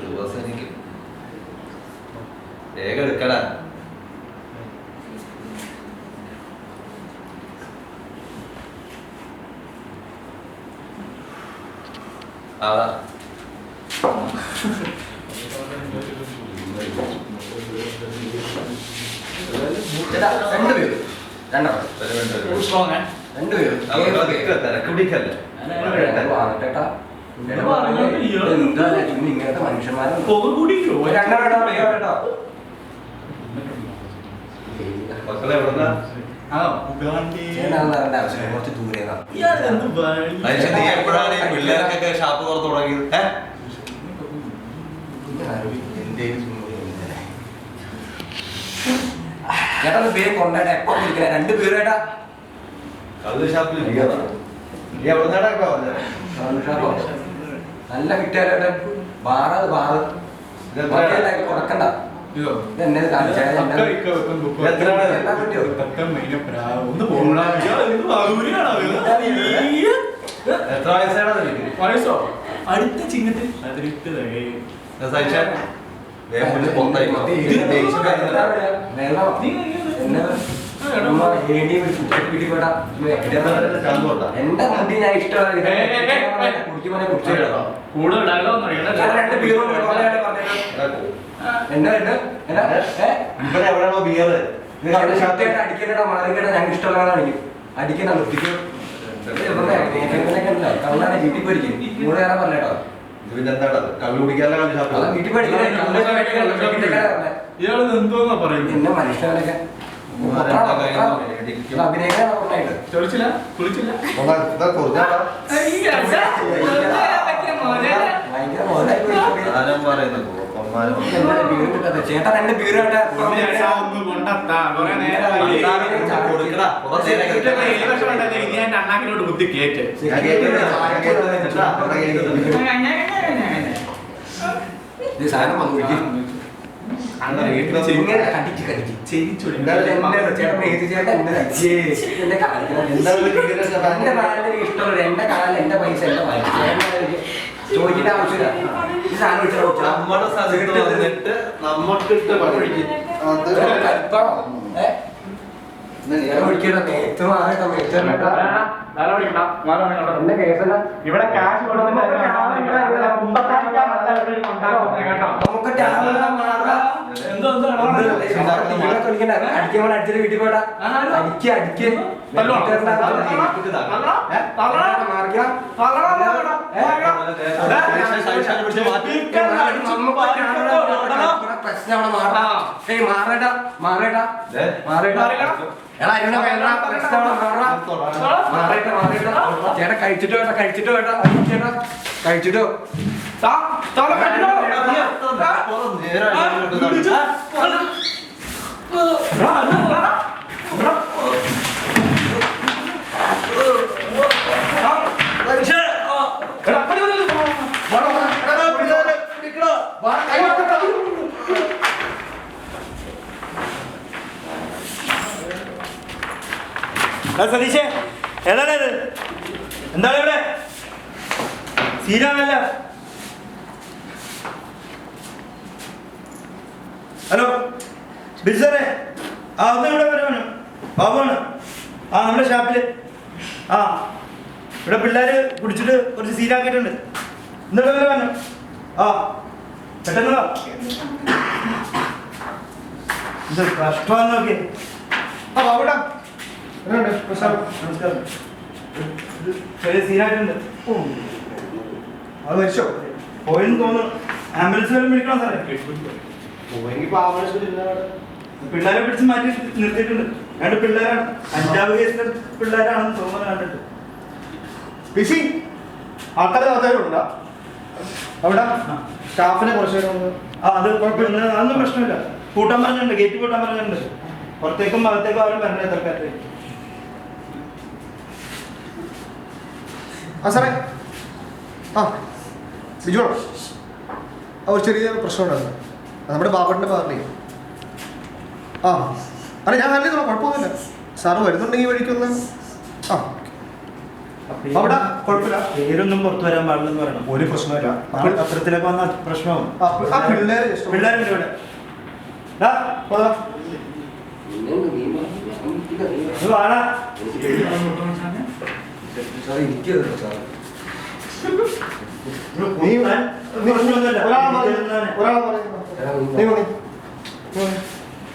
ദിവസം എനിക്ക് വേഗം എടുക്കടാ. ആടാ ഇങ്ങനത്തെ മനുഷ്യന്മാരെ കുറച്ച് ദൂരെ പിള്ളേർക്കൊക്കെ ഷാപ്പ് തുറന്നു തുടങ്ങിയത്. ചേട്ടാ പേര് കൊണ്ടാട്ടെ എപ്പോ വിളിക്കണേ 2 പേരേട്ടാ കള്ള് ഷാപ്പിൽ നല്ല കിട്ടിയാലേ ബാറ് കൊടുക്കണ്ട. എന്നെ എത്ര വയസ്സാണ് വയസ്സോ അടുത്ത ചിങ്ങത്തിൽ എന്റെ മുടി ഞാൻ ഇഷ്ടമാണ്. എവിടെയാണോ ബിയർ അടിക്കണ്ട മാറിക്കണ്ട ഞങ്ങൾക്ക് ഇഷ്ടമുള്ള അടിക്കും. അടിക്കണ്ട നിർത്തിക്കും. കള്ളാണ് വീട്ടിൽ പോയിരിക്കും. കൂടെ കയറാൻ പറഞ്ഞേട്ടോ. പിന്നെ എന്താ കള്ളു കുടിക്കാനുള്ള വീട്ടിൽ പഠിക്കണേ. ഇയാൾ എന്തോന്നാ പറയുന്നത്? എന്നെ മനുഷ്യനൊക്കെ അഭിനയിക്കാൻ കുളിച്ചില്ല കുളിച്ചില്ല ചേട്ടാ 2 പേര് അണ്ണാക്കിനോട് ബുദ്ധി കേറ്റ് സാധനം വന്നു ഇഷ്ടമുള്ള എന്റെ കാലം എന്റെ പൈസ എന്റെ ചോദിക്കേണ്ട ആവശ്യമില്ല. ഈ സാധനം നമ്മുടെ സ്ഥലത്ത് വന്നിട്ട് നമ്മക്കിട്ട് ഇവിടെ കാശ് അടിക്കുമ്പോൾ വീട്ടിൽ പോടാ അടിക്ക് ചേട്ടാ കഴിച്ചിട്ടോ കഴിച്ചിട്ടോ സതീശേ ഏതാണ് ഇത്? എന്താണ് ഇവിടെ സീനാണല്ല? ഹലോ ബിജു സാറേ, ഒന്ന് ഇവിടെ വരുവാണ്. ബാബുവാണ്. നമ്മുടെ ഷാപ്പില് ഇവിടെ പിള്ളേര് കുടിച്ചിട്ട് കുറച്ച് സീനാക്കിയിട്ടുണ്ട്. ഇന്നിവിടെ വരെ വന്നു. പെട്ടെന്ന് ഇത് കഷ്ടമാന്ന് നോക്കി. ബാബുടാ നമസ്കാരം. ചെറിയ സീനായിട്ടുണ്ട്. അത് മരിച്ചോ? പോയെന്ന് തോന്നുന്നു. ആംബുലൻസ് വരെ വിളിക്കണം സാറേ. പിള്ളേരെ പിടിച്ച് മാറ്റി നിർത്തിയിട്ടുണ്ട്. 2 പിള്ളേരാണ്. 5ാം കേസിലെ പിള്ളേരാണെന്ന് തോന്നുന്നു. കണ്ടിട്ട് ആൾക്കാരുണ്ടോ അവിടെ? സ്റ്റാഫിനെ കുറച്ച് അത് കുഴപ്പമില്ല, അതൊന്നും പ്രശ്നമില്ല. കൂട്ടാൻ പറഞ്ഞിട്ടുണ്ട്, ഗേറ്റ് കൂട്ടാൻ പറഞ്ഞിട്ടുണ്ട്. പുറത്തേക്കും ഭാഗത്തേക്കും ആരും വരണേ തൽക്കാലത്ത്. സാറേ ബിജു ഒരു ചെറിയ പ്രശ്നം ഉണ്ടായിരുന്നു നമ്മുടെ ബാബറിൻ്റെ ഭാഗത്ത്. അല്ല ഞാൻ ഹാൻഡിൽ ചെയ്തോളാം, കുഴപ്പമൊന്നുമില്ല. സാറ് വരുന്നുണ്ടെങ്കിൽ വഴിക്കൊന്ന് ആ അവിടെ കുഴപ്പമില്ല. പേരൊന്നും പുറത്തു വരാൻ പാടില്ലെന്ന് പറയണം. ഒരു പ്രശ്നമില്ല. പത്രത്തിലൊക്കെ വന്ന പ്രശ്നവും ആ പിള്ളേര് പിള്ളേരുണ്ട് ഇവിടെ. വാടാ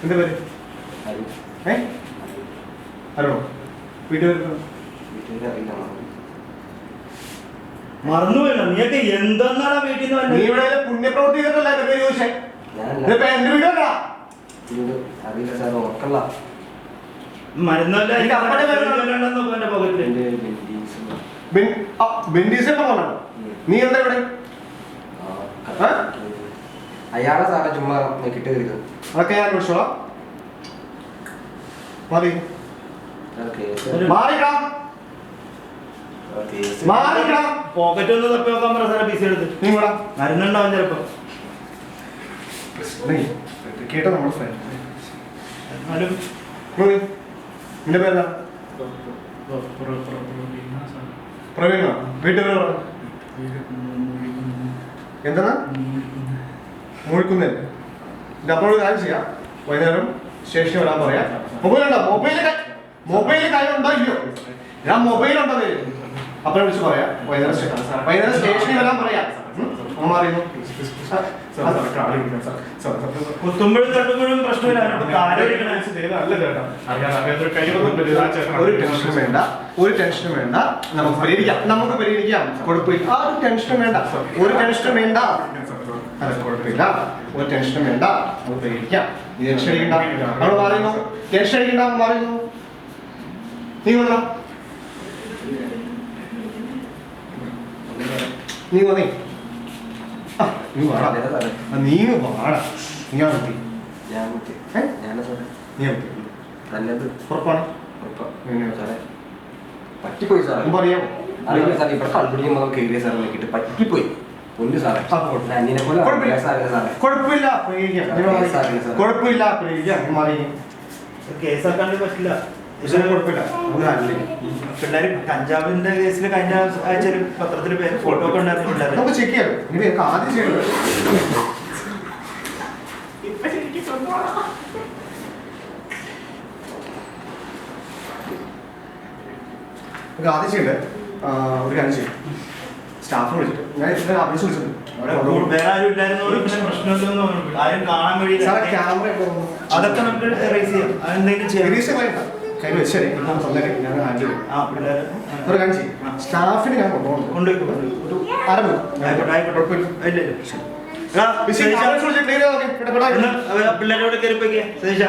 എന്റെ പേര് ഹലോ വീട്ടുപേര് മറന്നുപോയല്ലോ. നീയൊക്കെ എന്തെന്നാണ് വീട്ടിൽ നിന്ന് നീ ഇവിടെ പുണ്യപ്രവൃത്തി ചെയ്തിട്ടല്ല എന്റെ പേര് ചോദിച്ചേ. എന്റെ വീടല്ല മരുന്നല്ല ബെൻഡീസിന്റെ മോനാണ്. നീ എന്താ ഇവിടെ? അയാളെ സാറെ ചുമ്മാ നോക്കിട്ട് വരുന്നത്. അതൊക്കെ ഞാൻ വിളിച്ചോളാം. മാറി മാറിക്കാം മാറിക്കാം. പോക്കറ്റ് ഒന്ന് തപ്പി നോക്കാൻ പറ സാറെ. പൈസ എടുത്ത് നീ ഇവിടെ മരുന്നുണ്ടാവും ചിലപ്പോ. കേട്ടോ നമ്മുടെ ഫ്രണ്ട്. എന്നാലും നിന്റെ പേരെന്താ? പ്രവീണ. വീട്ടുപേര് പറ. എന്താണ്? മൂഴിക്കുന്നല്ലേ? എന്റെ അപ്പോഴൊരു കാര്യം ചെയ്യാം. വൈകുന്നേരം സ്റ്റേഷനിൽ വരാൻ പറയാം. മൊബൈലുണ്ടോ? മൊബൈലിൽ കാര്യം ഉണ്ടോ ഇല്ലയോ? ഞാൻ മൊബൈലുണ്ടോ? അപ്പഴെ വിളിച്ച് പറയാം. വൈകുന്നേരം സ്റ്റേഷനിൽ വരാൻ പറയാം. മാറിയോ? കുത്തുമ്പോഴും തട്ടുമ്പോഴും പ്രശ്നമില്ല. ഒരു ടെൻഷനും വേണ്ട, ഒരു ടെൻഷനും വേണ്ട. നമുക്ക് പരിഹരിക്കാം. കുഴപ്പമില്ല. ആ ഒരു ടെൻഷനും വേണ്ട, ഒരു ടെൻഷനും വേണ്ട. അല്ല കുഴപ്പമില്ല, ഒരു ടെൻഷനും വേണ്ട. നമുക്ക് പരിഹരിക്കാം. നീ ടെൻഷൻ അടിക്കണ്ട. നമ്മൾ പറയുന്നു ടെൻഷൻ അടിക്കണ്ട. പറയുന്നു നീ വന്നോ. നീ വന്നേ. നീ വാടാ. നീ വാടാ. നീയാണ് കുട്ടി. നീ ഉറപ്പാണ്? പറ്റിപ്പോയി സാറേ. പറയാമോ? അറിയില്ല സാറേ. ഇവിടെ കണ്ടുപിടിക്കുമ്പോൾ കയറിയ സാറെ നോക്കിയിട്ട് പറ്റിപ്പോയി. ഒന്ന് സാറേ അന്യനെ പോലെ സാറേ. കുഴപ്പമില്ല, കുഴപ്പമില്ല. മാറി കേസാക്കാണ്ട് പറ്റില്ല. കുഴപ്പമില്ല. പിള്ളേര് കഞ്ചാവിന്റെ കേസിൽ കഴിഞ്ഞ ആഴ്ച ഒരു പത്രത്തിൽ ഫോട്ടോ ഒക്കെ ഉണ്ടായിരുന്നു പിള്ളേർ. നമുക്ക് ചെക്ക് ചെയ്യാം. ഇനി എനിക്ക് ആദ്യം ചെയ്യണം. നമുക്ക് ആദ്യം ചെയ്യണ്ടേ ഒരു കാര്യം ചെയ്യും. സ്റ്റാഫിനെ വിളിച്ചിട്ട് ഞാൻ ഇത്ര അപേക്ഷ വിളിച്ചിട്ടുണ്ട്. വേറെ ആരും ഇല്ലായിരുന്നു. പിന്നെ പ്രശ്നമില്ലെന്ന് ആരും കാണാൻ കഴിയില്ല. ക്യാമറ അതൊക്കെ നമുക്ക് റേസ് ചെയ്യാം. അതെന്തെങ്കിലും ചെയ്യാം. കയ്യിൽ വെച്ചേ ഞാൻ ഹാൻഡിൽ ചെയ്യും. ആ പിള്ളേർ ഒരു കാര്യം ചെയ്യും. സ്റ്റാഫിനെ ഞാൻ കൊണ്ടുപോകും. ഒരു അരമണി കുഴപ്പമില്ല. പിള്ളേരോട് കയറിപ്പോയി സതീശ.